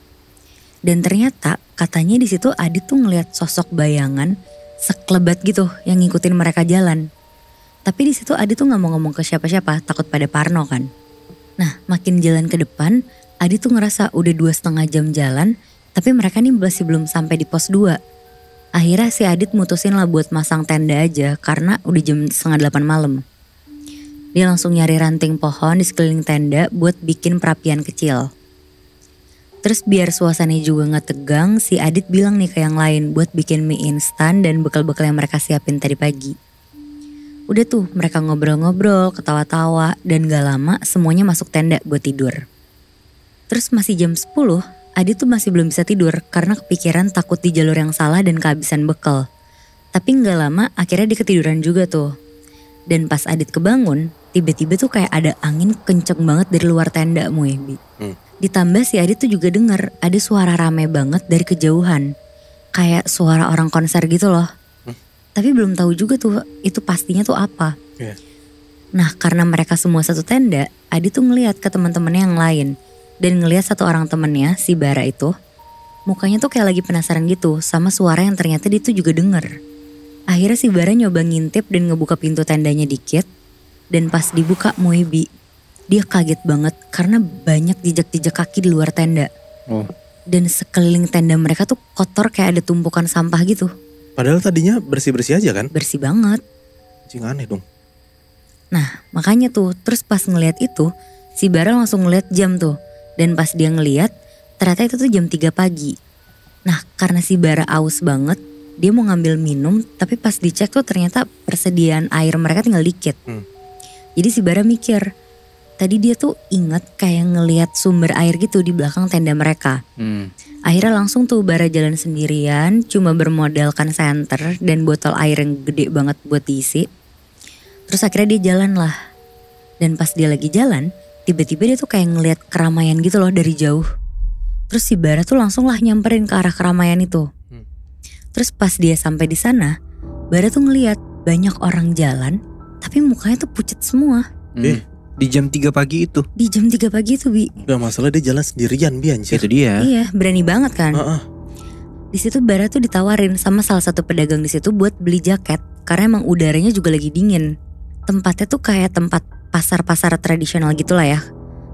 Dan ternyata katanya di situ Adit tuh ngelihat sosok bayangan sekelebat gitu yang ngikutin mereka jalan. Tapi di situ Adit tuh gak mau ngomong ke siapa-siapa, takut pada parno kan. Nah makin jalan ke depan, Adit tuh ngerasa udah 2,5 jam jalan, tapi mereka nih masih belum sampai di pos 2. Akhirnya si Adit mutusin lah buat masang tenda aja karena udah jam 7:30 malam. Dia langsung nyari ranting pohon di sekeliling tenda buat bikin perapian kecil. Terus biar suasananya juga gak tegang, si Adit bilang nih ke yang lain buat bikin mie instan dan bekal-bekal yang mereka siapin tadi pagi. Udah tuh mereka ngobrol-ngobrol, ketawa-tawa, dan gak lama semuanya masuk tenda buat tidur. Terus masih jam 10, Adit tuh masih belum bisa tidur karena kepikiran takut di jalur yang salah dan kehabisan bekal. Tapi gak lama akhirnya dia ketiduran juga tuh. Dan pas Adit kebangun, tiba-tiba tuh kayak ada angin kenceng banget dari luar tenda Muebi. Ditambah si Adit tuh juga denger ada suara rame banget dari kejauhan. Kayak suara orang konser gitu loh. Tapi belum tahu juga tuh itu pastinya tuh apa. Nah karena mereka semua satu tenda, Adit tuh ngeliat ke teman-temannya yang lain. Dan ngeliat satu orang temennya, si Bara itu, mukanya tuh kayak lagi penasaran gitu sama suara yang ternyata dia tuh juga denger. Akhirnya si Bara nyoba ngintip dan ngebuka pintu tendanya dikit. Dan pas dibuka Muebi, dia kaget banget karena banyak jejak-jejak kaki di luar tenda. Dan sekeliling tenda mereka tuh kotor kayak ada tumpukan sampah gitu. Padahal tadinya bersih-bersih aja kan? Bersih banget. Cing aneh dong. Nah makanya tuh terus pas ngeliat itu, si Bara langsung ngeliat jam tuh. Dan pas dia ngeliat ternyata itu tuh jam 3 pagi. Nah karena si Bara aus banget, dia mau ngambil minum tapi pas dicek tuh ternyata persediaan air mereka tinggal dikit. Jadi si Bara mikir, tadi dia tuh inget kayak ngeliat sumber air gitu di belakang tenda mereka. Akhirnya langsung tuh Bara jalan sendirian, cuma bermodalkan senter dan botol air yang gede banget buat diisi. Terus akhirnya dia jalan lah. Dan pas dia lagi jalan, tiba-tiba dia tuh kayak ngeliat keramaian gitu loh dari jauh. Terus si Bara tuh langsung lah nyamperin ke arah keramaian itu. Terus pas dia sampai di sana, Bara tuh ngeliat banyak orang jalan, tapi mukanya tuh pucet semua. Di jam 3 pagi itu? Di jam 3 pagi itu Bi. Gak masalah dia jalan sendirian Bi anjir. Itu dia. Iya berani banget kan. Di situ Bara tuh ditawarin sama salah satu pedagang di situ buat beli jaket. Karena emang udaranya juga lagi dingin. Tempatnya tuh kayak tempat pasar-pasar tradisional gitulah ya.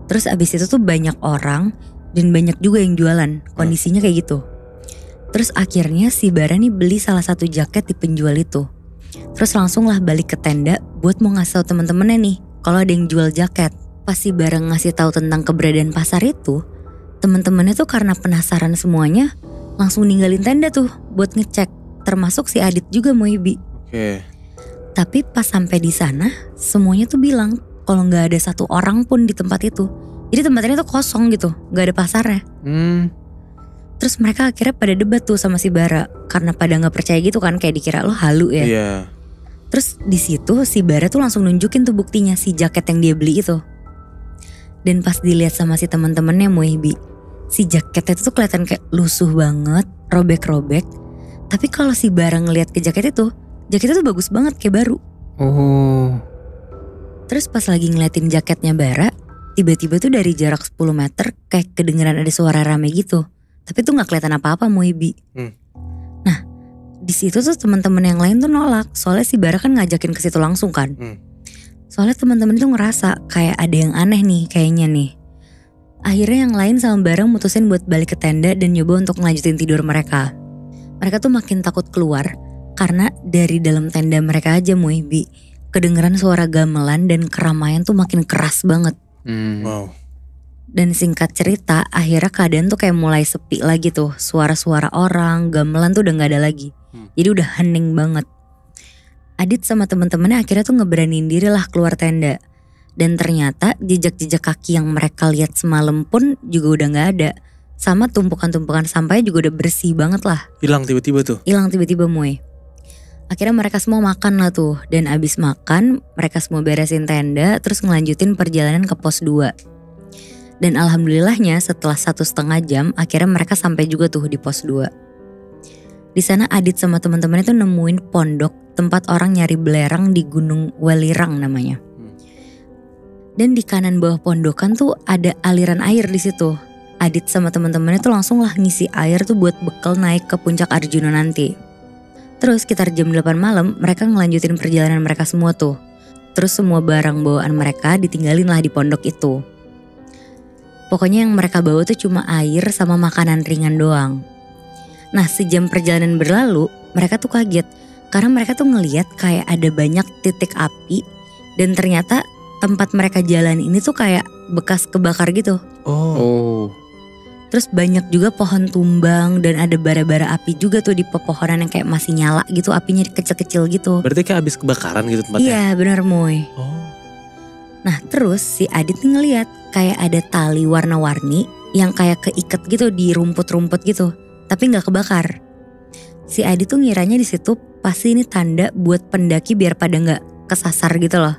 Terus abis itu tuh banyak orang dan banyak juga yang jualan. Kondisinya kayak gitu. Terus akhirnya si Bara nih beli salah satu jaket di penjual itu. Terus langsung lah balik ke tenda buat mau ngasih tau temen-temennya nih kalau ada yang jual jaket. Pas si Bara ngasih tahu tentang keberadaan pasar itu, temen-temennya tuh karena penasaran semuanya langsung ninggalin tenda tuh buat ngecek. Termasuk si Adit juga Muebi. Tapi pas sampai di sana semuanya tuh bilang kalau nggak ada satu orang pun di tempat itu. Jadi tempatnya tuh kosong gitu, nggak ada pasarnya. Terus mereka akhirnya pada debat tuh sama si Bara karena pada nggak percaya gitu kan, kayak dikira lo halu ya. Terus di situ si Bara tuh langsung nunjukin tuh buktinya si jaket yang dia beli itu. Dan pas dilihat sama si teman-temannya Muebi, si jaketnya itu tuh kelihatan kayak lusuh banget, robek-robek. Tapi kalau si Bara ngelihat ke jaket itu, jaketnya tuh bagus banget kayak baru. Terus pas lagi ngeliatin jaketnya Bara, tiba-tiba tuh dari jarak 10 meter kayak kedengeran ada suara rame gitu. Tapi tuh gak kelihatan apa-apa Muebi. Nah di situ tuh teman-teman yang lain tuh nolak. Soalnya si Bara kan ngajakin ke situ langsung kan. Soalnya teman-teman tuh ngerasa kayak ada yang aneh nih kayaknya nih. Akhirnya yang lain sama Bara mutusin buat balik ke tenda dan nyoba untuk ngelanjutin tidur mereka. Mereka tuh makin takut keluar karena dari dalam tenda mereka aja Muebi kedengeran suara gamelan dan keramaian tuh makin keras banget. Dan singkat cerita akhirnya keadaan tuh kayak mulai sepi lagi tuh. Suara-suara orang, gamelan tuh udah gak ada lagi. Jadi udah hening banget. Adit sama temen-temennya akhirnya tuh ngeberaniin diri lah keluar tenda. Dan ternyata jejak-jejak kaki yang mereka lihat semalam pun juga udah gak ada. Sama tumpukan-tumpukan sampahnya juga udah bersih banget lah. Hilang tiba-tiba tuh? Hilang tiba-tiba Mue. Akhirnya mereka semua makan lah tuh. Dan abis makan mereka semua beresin tenda terus ngelanjutin perjalanan ke pos 2. Dan alhamdulillahnya setelah 1,5 jam akhirnya mereka sampai juga tuh di pos 2. Di sana Adit sama teman-temannya tuh nemuin pondok tempat orang nyari belerang di Gunung Welirang namanya. Dan di kanan bawah pondokan tuh ada aliran air di situ. Adit sama teman-temannya tuh langsung lah ngisi air tuh buat bekal naik ke puncak Arjuna nanti. Terus sekitar jam 8 malam mereka ngelanjutin perjalanan mereka semua tuh. Terus semua barang bawaan mereka ditinggalin lah di pondok itu. Pokoknya yang mereka bawa tuh cuma air sama makanan ringan doang. Nah sejam perjalanan berlalu mereka tuh kaget. Karena mereka tuh ngeliat kayak ada banyak titik api. Dan ternyata tempat mereka jalan ini tuh kayak bekas kebakar gitu. Oh. Terus banyak juga pohon tumbang dan ada bara-bara api juga tuh di pepohonan yang kayak masih nyala gitu, apinya kecil-kecil gitu. Berarti kayak abis kebakaran gitu tempatnya? Iya benar Moy. Oh. Nah terus si Adit nih ngeliat kayak ada tali warna-warni yang kayak keikat gitu di rumput-rumput gitu. Tapi gak kebakar. Si Adit tuh ngiranya di situ pasti ini tanda buat pendaki biar pada gak kesasar gitu loh.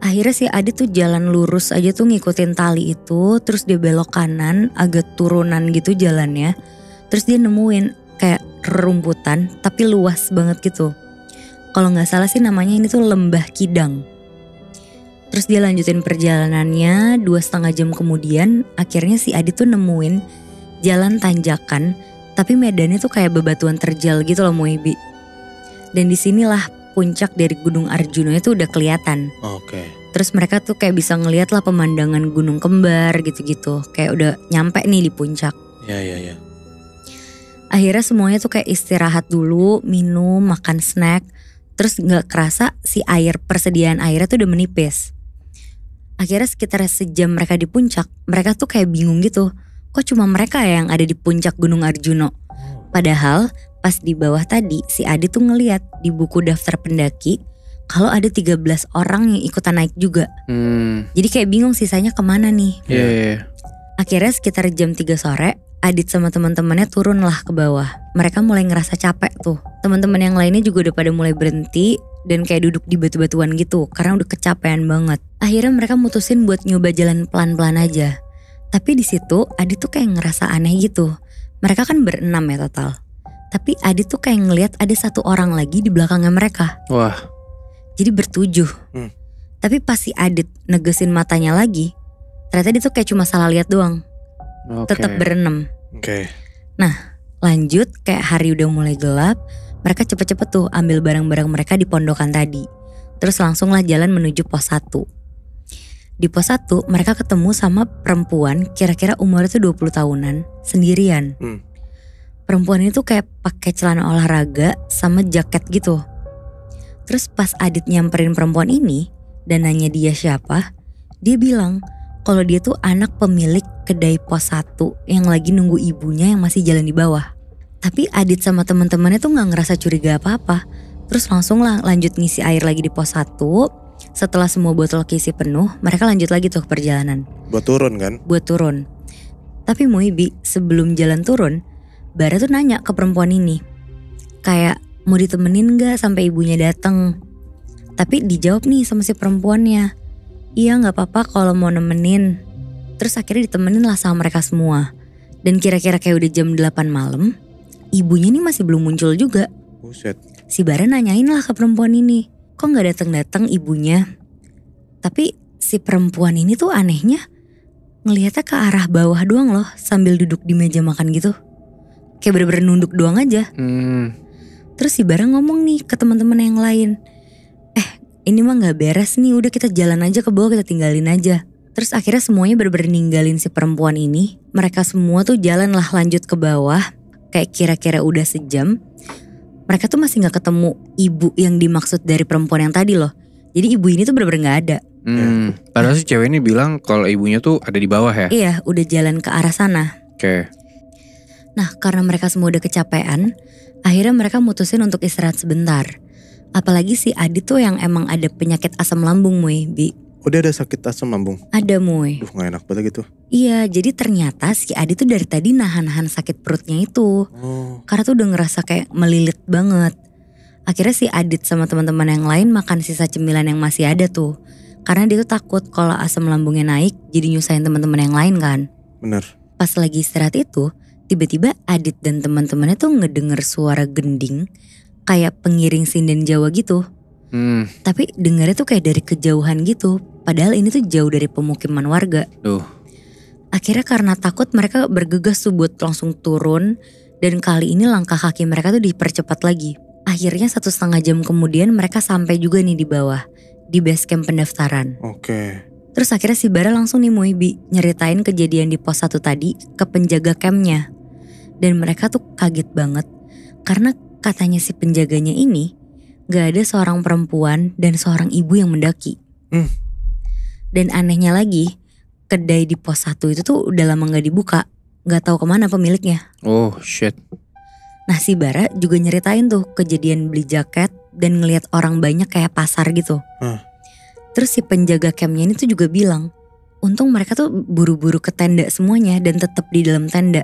Akhirnya si Adit tuh jalan lurus aja tuh ngikutin tali itu. Terus dia belok kanan agak turunan gitu jalannya. Terus dia nemuin kayak rerumputan tapi luas banget gitu. Kalau gak salah sih namanya ini tuh Lembah Kidang. Terus dia lanjutin perjalanannya 2,5 jam kemudian akhirnya si Adit tuh nemuin jalan tanjakan. Tapi medannya tuh kayak bebatuan terjal gitu loh Moebi. Dan disinilah puncak dari Gunung Arjuna itu udah kelihatan. Oke. Terus mereka tuh kayak bisa ngeliat lah pemandangan gunung kembar gitu-gitu. Kayak udah nyampe nih di puncak. Iya. Akhirnya semuanya tuh kayak istirahat dulu, minum, makan snack. Terus gak kerasa si persediaan airnya tuh udah menipis. Akhirnya sekitar sejam mereka di puncak, mereka tuh kayak bingung gitu. Kok cuma mereka yang ada di puncak Gunung Arjuna? Padahal pas di bawah tadi si Adit tuh ngeliat di buku daftar pendaki kalau ada 13 orang yang ikutan naik juga. Jadi kayak bingung sisanya kemana nih. Yeah. Akhirnya sekitar jam 3 sore Adit sama teman-temannya turun lah ke bawah. Mereka mulai ngerasa capek tuh. Teman-teman yang lainnya juga udah pada mulai berhenti dan kayak duduk di batu-batuan gitu karena udah kecapean banget. Akhirnya mereka mutusin buat nyoba jalan pelan-pelan aja. Tapi di situ Adit tuh kayak ngerasa aneh gitu. Mereka kan berenam ya total. Tapi Adit tuh kayak ngelihat ada satu orang lagi di belakangnya mereka. Wah. Jadi bertujuh. Tapi pas si Adit negesin matanya lagi, ternyata dia tuh kayak cuma salah lihat doang. Tetap berenam. Nah lanjut kayak hari udah mulai gelap. Mereka cepet-cepet tuh ambil barang-barang mereka di pondokan tadi. Terus langsung lah jalan menuju pos 1. Di pos 1 mereka ketemu sama perempuan kira-kira umurnya tuh 20 tahunan sendirian. Perempuan ini tuh kayak pakai celana olahraga sama jaket gitu. Terus pas Adit nyamperin perempuan ini dan nanya dia siapa, dia bilang kalau dia tuh anak pemilik kedai pos 1 yang lagi nunggu ibunya yang masih jalan di bawah. Tapi Adit sama teman-temannya tuh gak ngerasa curiga apa-apa. Terus langsung lah lanjut ngisi air lagi di pos 1. Setelah semua botol keisi penuh, mereka lanjut lagi tuh ke perjalanan. Buat turun kan? Buat turun. Tapi Muibi sebelum jalan turun, Bara tuh nanya ke perempuan ini. Kayak mau ditemenin gak sampai ibunya datang? Tapi dijawab nih sama si perempuannya. Iya gak apa-apa kalau mau nemenin. Terus akhirnya ditemenin lah sama mereka semua. Dan kira-kira kayak udah jam 8 malam, ibunya nih masih belum muncul juga. Buset. Si Bara nanyain lah ke perempuan ini. Kok gak datang-datang ibunya? Tapi si perempuan ini tuh anehnya ngeliatnya ke arah bawah doang loh sambil duduk di meja makan gitu. Kayak bener-bener nunduk doang aja. Terus si Bara ngomong nih ke teman-teman yang lain. Ini mah gak beres nih, udah kita jalan aja ke bawah, kita tinggalin aja. Terus akhirnya semuanya bener-bener ninggalin si perempuan ini. Mereka semua tuh jalan lah lanjut ke bawah. Kayak kira-kira udah sejam. Mereka tuh masih gak ketemu ibu yang dimaksud dari perempuan yang tadi loh. Jadi ibu ini tuh bener-bener gak ada. Padahal si cewek ini bilang kalau ibunya tuh ada di bawah ya. Iya, udah jalan ke arah sana. Oke. Nah karena mereka semua udah kecapean, akhirnya mereka mutusin untuk istirahat sebentar. Apalagi si Adit tuh yang emang ada penyakit asam lambung Bi. Oh dia ada sakit asam lambung? Ada Moy. Duh gak enak banget gitu. Iya, jadi ternyata si Adit tuh dari tadi nahan-nahan sakit perutnya itu. Karena tuh udah ngerasa kayak melilit banget. Akhirnya si Adit sama teman-teman yang lain makan sisa cemilan yang masih ada tuh. Karena dia tuh takut kalau asam lambungnya naik jadi nyusahin teman-teman yang lain kan. Bener. Pas lagi istirahat itu, tiba-tiba Adit dan teman-temannya tuh ngedenger suara gending kayak pengiring sinden Jawa gitu. Tapi dengarnya tuh kayak dari kejauhan gitu. Padahal ini tuh jauh dari pemukiman warga. Akhirnya karena takut mereka bergegas tuh buat langsung turun. Dan kali ini langkah kaki mereka tuh dipercepat lagi. Akhirnya 1,5 jam kemudian mereka sampai juga nih di bawah. Di base camp pendaftaran. Terus akhirnya si Bara langsung nih Muibi nyeritain kejadian di pos 1 tadi ke penjaga campnya. Dan mereka tuh kaget banget. Karena katanya si penjaganya ini gak ada seorang perempuan dan seorang ibu yang mendaki. Dan anehnya lagi, kedai di pos 1 itu tuh udah lama gak dibuka. Gak tahu kemana pemiliknya. Oh shit. Nah si Bara juga nyeritain tuh kejadian beli jaket dan ngelihat orang banyak kayak pasar gitu. Terus si penjaga campnya ini tuh juga bilang, untung mereka tuh buru-buru ke tenda semuanya dan tetap di dalam tenda.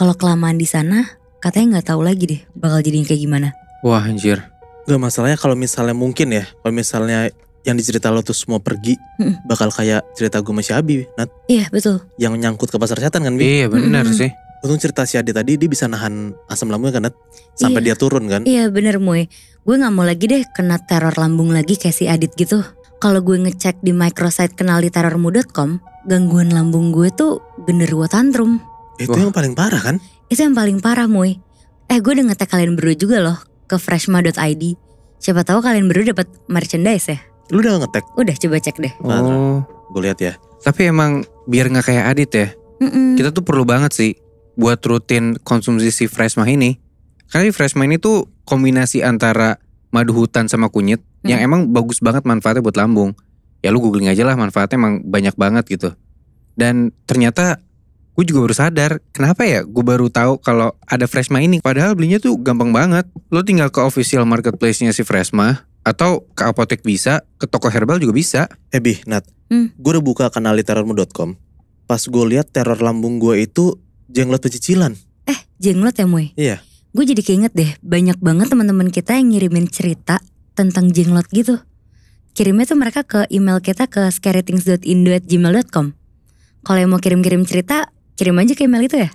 Kalau kelamaan di sana, katanya nggak tahu lagi deh bakal jadinya kayak gimana. Wah anjir. Gak masalahnya kalau misalnya mungkin ya, kalau misalnya yang dicerita lo tuh semua pergi, bakal kayak cerita gue sama si Abi, Nat. Iya betul. Yang nyangkut ke pasar setan kan, Bi? Iya benar sih. Untung cerita si Adi tadi dia bisa nahan asam lambungnya kan, Nat? Sampai dia turun kan? Iya bener Moy. Gue gak mau lagi deh kena teror lambung lagi kayak si Adit gitu. Kalau gue ngecek di microsite kenaliterormu.com, gangguan lambung gue tuh genderuwo tantrum. Itu yang paling parah kan? Itu yang paling parah Moy. Gue udah nge-tag kalian berdua juga loh ke freshma.id. Siapa tahu kalian berdua dapat merchandise ya. Lu udah nge-tag? Udah, coba cek deh. Gue lihat ya. Tapi emang biar gak kayak Adit ya, kita tuh perlu banget sih buat rutin konsumsi si Freshma ini. Karena si Freshma ini tuh kombinasi antara madu hutan sama kunyit yang emang bagus banget manfaatnya buat lambung. Ya lu googling aja lah, manfaatnya emang banyak banget gitu. Dan ternyata gue juga baru sadar, kenapa ya gue baru tahu kalau ada Freshma ini. Padahal belinya tuh gampang banget. Lo tinggal ke official marketplace-nya si Freshma, atau ke apotek bisa, ke toko herbal juga bisa. Bi, Nat, gue udah buka kenaliterormu.com. Pas gue lihat teror lambung gue itu jenglot pecicilan. Jenglot ya Moy? Iya. Gue jadi keinget deh, banyak banget teman-teman kita yang ngirimin cerita tentang jenglot gitu. Kirimnya tuh mereka ke email kita ke scarythings.indo@gmail.com. Kalau yang mau kirim-kirim cerita, kirim aja ke email itu ya.